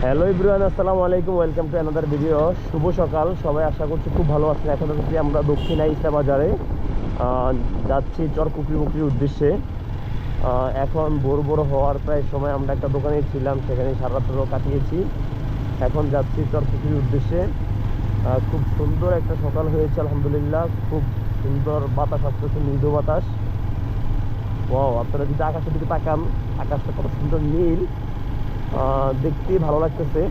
Hello everyone, আসসালামু আলাইকুম। Welcome to another video. শুভ সকাল সবাই, আশা করছি খুব ভালো আছেন। এখন হচ্ছে আমরা দক্ষিণ আইসা বাজারে যাচ্ছি চরকুকরিমুকরির উদ্দেশ্যে। এখন ভোর ভোর হওয়ার প্রায় সময় আমরা একটা দোকানে ছিলাম, সেখানে সারা রাত্র কাটিয়েছি। এখন যাচ্ছি চরকুকরির উদ্দেশ্যে। খুব সুন্দর একটা সকাল হয়েছে আলহামদুলিল্লাহ। খুব সুন্দর বাতাস আসতেছে, মৃদু বাতাস। ও আপনারা যদি আকাশের দিকে তাকান, আকাশটা কত সুন্দর নীল, দেখতেই ভালো লাগতেছে।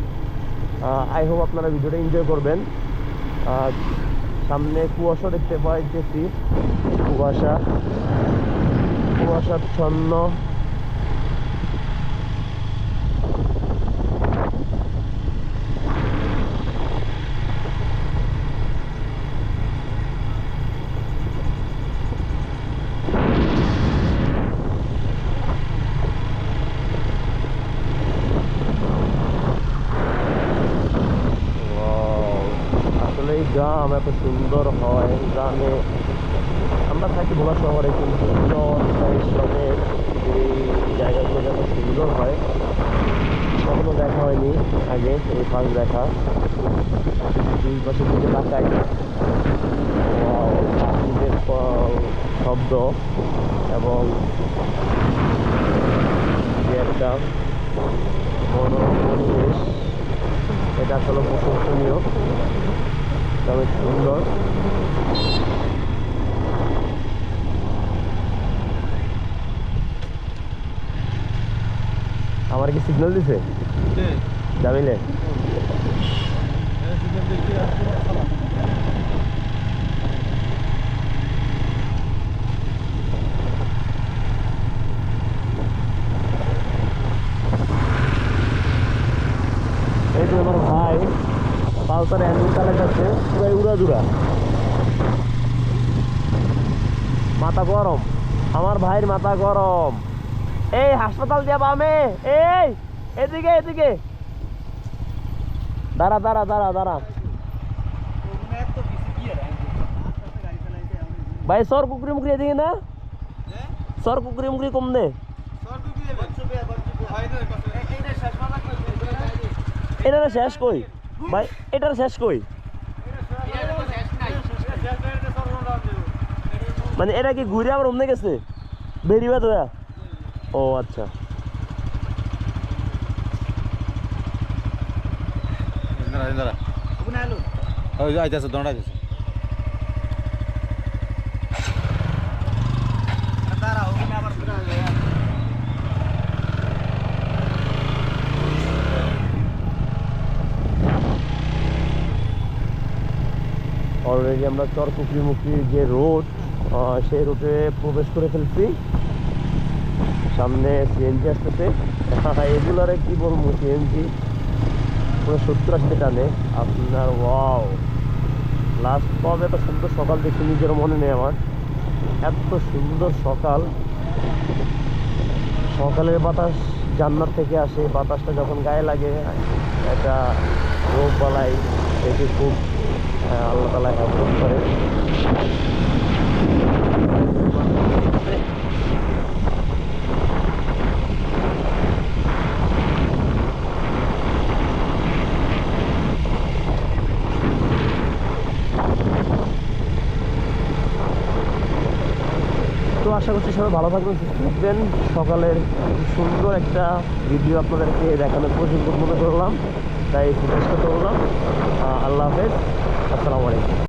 আই হোপ আপনারা ভিডিওটা এনজয় করবেন। সামনে কুয়াশা দেখতে পাইতেছি, কুয়াশাচ্ছন্ন। আসলে এই গ্রাম এত সুন্দর হয়। গ্রামে আমরা থাকি ভোলা শহরে, কিন্তু গ্রামের এই জায়গাগুলো এত সুন্দর হয় কখনো দেখা হয়নি আগে, এই ফার্স্ট দেখা। দুই পাশের দিকে তাকাই, পাখিদের শব্দ এবং যে একটা মনোরম পরিবেশ, এটা আসলে প্রশংসনীয়, অনেক সুন্দর। আমার কি সিগন্যাল দিছে যাবিলে? এই তো আমার ভাই পালসার অ্যান্ডুল চালাচ্ছে, পুরাই উড়াদুরা, মাথা গরম। আমার ভাইয়ের মাথা গরম। এই হাসপাতাল দিয়া বামে, এই এদিকে এদিকে, দাঁড়া দাঁড়া দাঁড়া দাঁড়া ভাই। সর কুকুরি মুকুরি এদিকে না, সর কুকুরি মুকুরি কম দে। এটার শেষ কই ভাই, এটার শেষ কই? মানে এটা কি ঘুরে আবার অমনে গেছে বেরিয়ে তো? ও আচ্ছা, অলরেডি আমরা চরকুকরিমুকরির যে রোড, সেই রোডে প্রবেশ করে ফেলছি। সামনে সিএনজি আসতেছে। এগুলারে কি বলবো, সিএনজি পুরো 70-80 টানে আপনার। ওয়াও, লাস্ট কবে এত সুন্দর সকাল দেখি নিজের মনে নেই আমার। এত সুন্দর সকাল, সকালের বাতাস জান্নাত থেকে আসে। বাতাসটা যখন গায়ে লাগে, একটা রোগ বালাই থেকে খুব আল্লাহ তাআলা হেফাজত করে। তো আশা করছি সবাই ভালো থাকবেন, সুস্থ থাকবেন। সকালের সুন্দর একটা ভিডিও আপনাদেরকে দেখানোর প্রচুর মনে করলাম, তাই চেষ্টা করলাম।